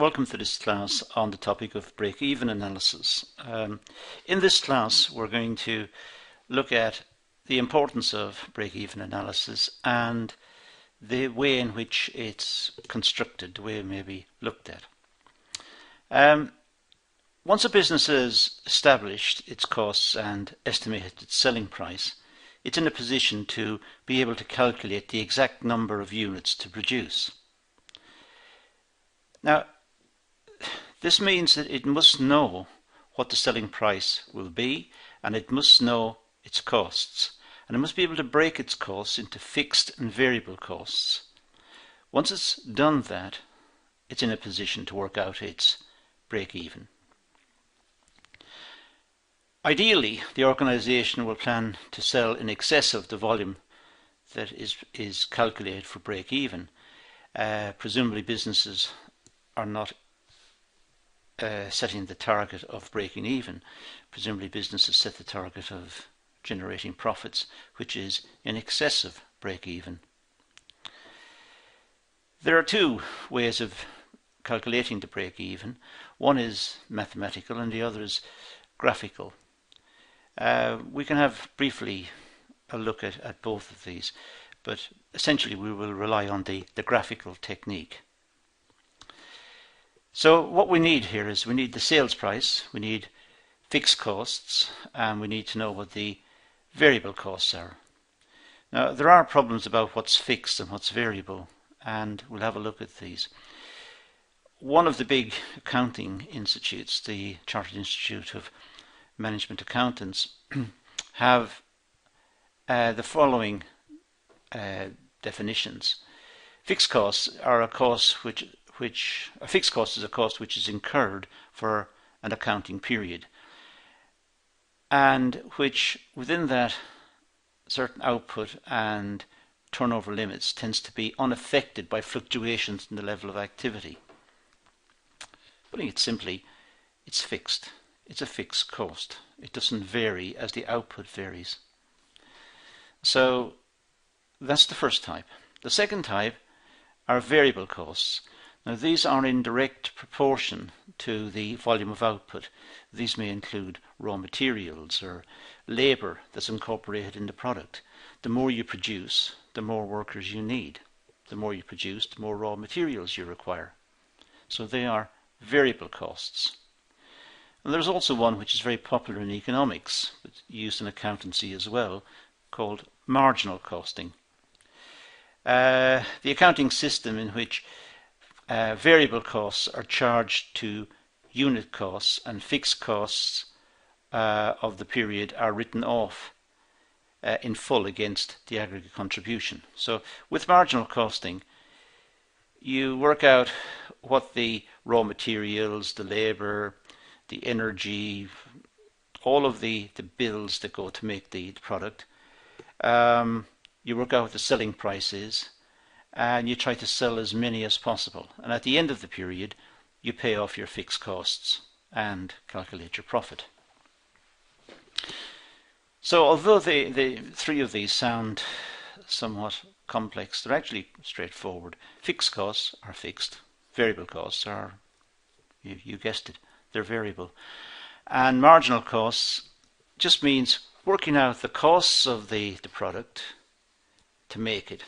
Welcome to this class on the topic of break-even analysis. In this class we're going to look at the importance of break-even analysis and the way in which it's constructed, the way it may be looked at. Once a business has established its costs and estimated its selling price, it's in a position to be able to calculate the exact number of units to produce. Now, this means that it must know what the selling price will be, and it must know its costs, and it must be able to break its costs into fixed and variable costs. Once it's done that, it's in a position to work out its break-even. Ideally, the organisation will plan to sell in excess of the volume that is calculated for break-even. Presumably businesses are not setting the target of breaking even. Presumably businesses set the target of generating profits, which is in excess of break even. There are two ways of calculating the break even. One is mathematical and the other is graphical. We can have briefly a look at both of these, but essentially we will rely on the graphical technique. So what we need here is we need the sales price, we need fixed costs, and we need to know what the variable costs are. Now there are problems about what's fixed and what's variable, and we'll have a look at these. One of the big accounting institutes, the Chartered Institute of Management Accountants, have the following definitions. Fixed costs are a cost a fixed cost is a cost which is incurred for an accounting period, and which within that certain output and turnover limits tends to be unaffected by fluctuations in the level of activity. Putting it simply, it's fixed. It's a fixed cost. It doesn't vary as the output varies. So that's the first type. The second type are variable costs. Now these are in direct proportion to the volume of output. These may include raw materials or labour that's incorporated in the product. The more you produce, the more workers you need. The more you produce, the more raw materials you require. So they are variable costs. And there's also one which is very popular in economics, but used in accountancy as well, called marginal costing. The accounting system in which variable costs are charged to unit costs and fixed costs of the period are written off in full against the aggregate contribution. So with marginal costing, you work out what the raw materials, the labour, the energy, all of the bills that go to make the product. You work out what the selling price is, and you try to sell as many as possible. And at the end of the period, you pay off your fixed costs and calculate your profit. So although the three of these sound somewhat complex, they're actually straightforward. Fixed costs are fixed. Variable costs are, you guessed it, they're variable. And marginal costs just means working out the costs of the product to make it.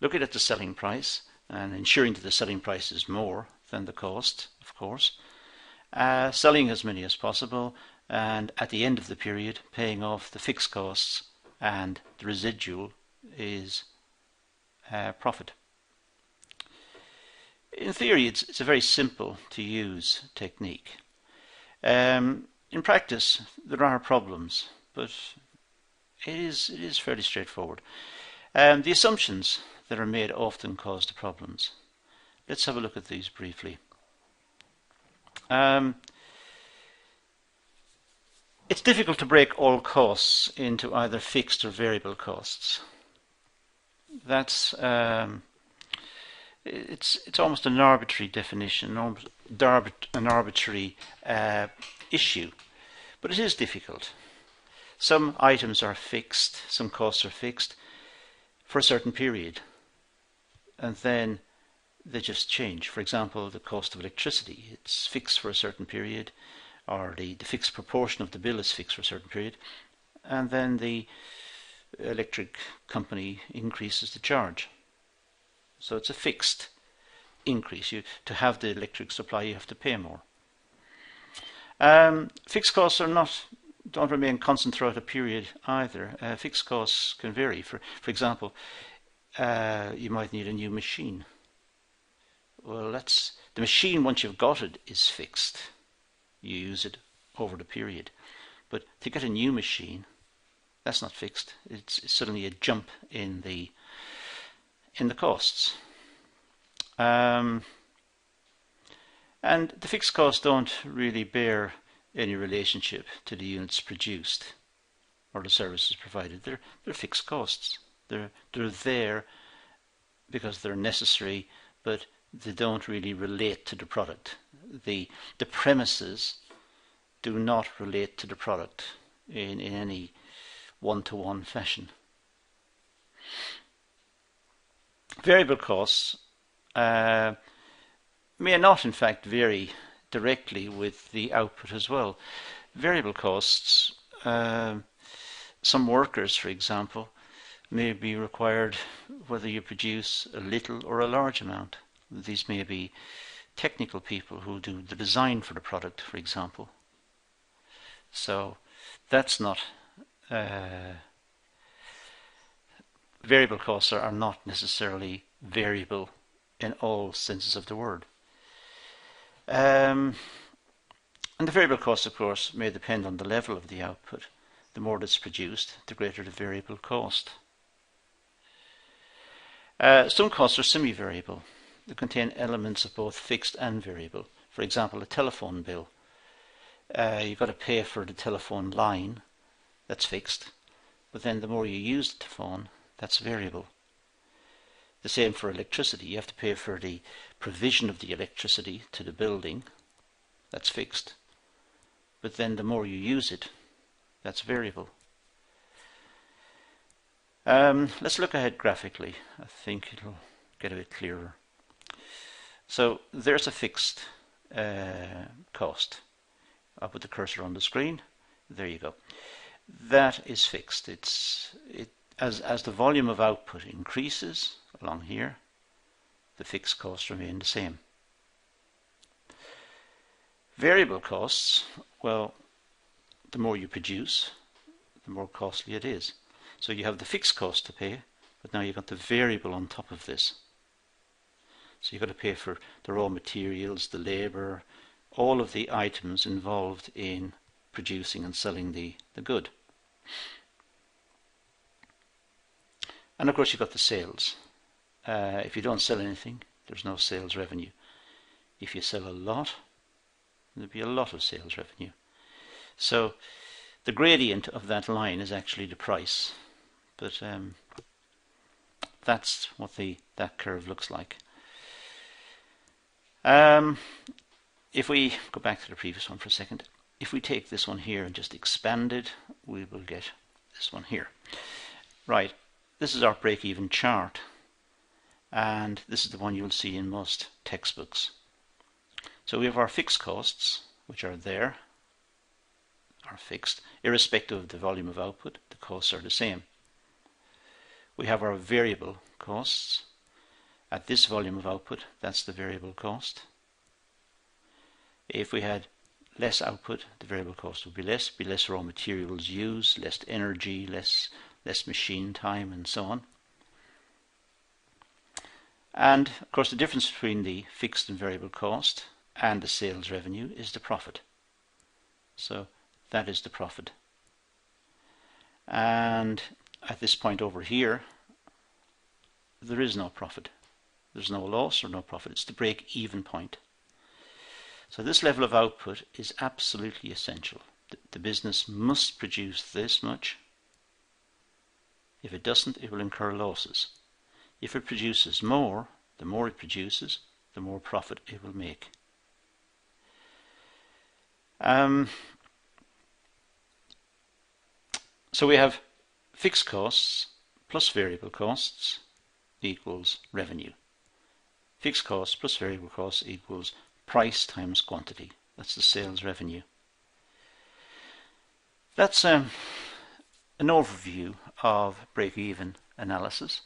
Looking at the selling price and ensuring that the selling price is more than the cost, of course. Selling as many as possible, and at the end of the period paying off the fixed costs, and the residual is profit. In theory it's a very simple to use technique. In practice there are problems, but it is fairly straightforward. The assumptions that are made often cause the problems. Let's have a look at these briefly. It's difficult to break all costs into either fixed or variable costs. That's it's almost an arbitrary definition, an arbitrary issue, but it is difficult. Some items are fixed, some costs are fixed for a certain period, and then they just change. For example, the cost of electricity, it's fixed for a certain period, or the fixed proportion of the bill is fixed for a certain period, and then the electric company increases the charge. So it's a fixed increase. To have the electric supply, you have to pay more. Fixed costs don't remain constant throughout a period either. Fixed costs can vary. For example, you might need a new machine. Well, the machine, once you've got it, is fixed. You use it over the period. But to get a new machine, that's not fixed. It's suddenly a jump in the costs. And the fixed costs don't really bear any relationship to the units produced or the services provided. They're fixed costs. They're there because they're necessary, but they don't really relate to the product. The premises do not relate to the product in any one-to-one fashion. Variable costs may not in fact vary directly with the output as well. Variable costs, some workers, for example, may be required whether you produce a little or a large amount. These may be technical people who do the design for the product, for example. So that's not variable costs are not necessarily variable in all senses of the word. And the variable costs, of course, may depend on the level of the output. The more that's produced, the greater the variable cost. Some costs are semi-variable. They contain elements of both fixed and variable. For example, a telephone bill. You've got to pay for the telephone line, that's fixed. But then the more you use the phone, that's variable. The same for electricity. You have to pay for the provision of the electricity to the building, that's fixed. But then the more you use it, that's variable. Let's look ahead graphically. I think it'll get a bit clearer. So there's a fixed cost. I'll put the cursor on the screen. There you go. That is fixed. As the volume of output increases along here, the fixed costs remain the same. Variable costs, well, the more you produce, the more costly it is. So you have the fixed cost to pay, but now you've got the variable on top of this. So you've got to pay for the raw materials, the labour, all of the items involved in producing and selling the good. And of course you've got the sales. If you don't sell anything, there's no sales revenue. If you sell a lot, there'll be a lot of sales revenue. So the gradient of that line is actually the price, but that's what that curve looks like. If we go back to the previous one for a second, if we take this one here and just expand it, we will get this one here. Right, this is our break-even chart, and this is the one you'll see in most textbooks. So we have our fixed costs, which are there, are fixed, irrespective of the volume of output, the costs are the same. We have our variable costs. At this volume of output, that's the variable cost. If we had less output, the variable cost would be less raw materials used, less energy, less machine time, and so on. And of course the difference between the fixed and variable cost and the sales revenue is the profit. So that is the profit. And at this point over here, there is no profit. There's no loss or no profit. It's the break-even point. So this level of output is absolutely essential. The business must produce this much. If it doesn't, it will incur losses. If it produces more, the more it produces, the more profit it will make. So we have fixed costs plus variable costs equals revenue. fixed costs plus variable costs equals price times quantity. That's the sales revenue. That's an overview of break-even analysis.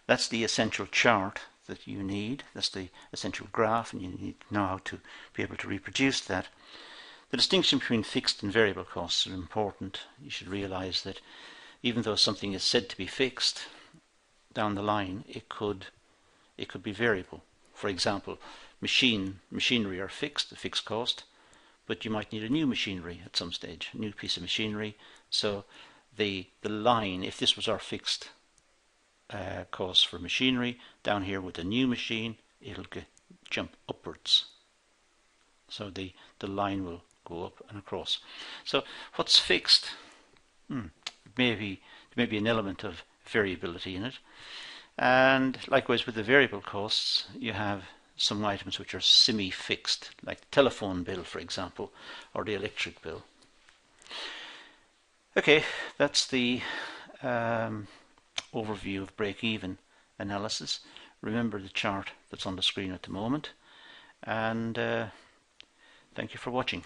That's the essential chart that you need. That's the essential graph, and you need to know how to be able to reproduce that. The distinction between fixed and variable costs are important. You should realize that even though something is said to be fixed, down the line it could be variable. For example, machinery are fixed, a fixed cost, but you might need a new machinery at some stage, a new piece of machinery. So the line, if this was our fixed cost for machinery, down here with a new machine, it'll jump upwards. So the line will go up and across. So what's fixed? Maybe there may be an element of variability in it. And likewise with the variable costs, you have some items which are semi-fixed, like the telephone bill, for example, or the electric bill. Okay, that's the overview of break-even analysis. Remember the chart that's on the screen at the moment, and thank you for watching.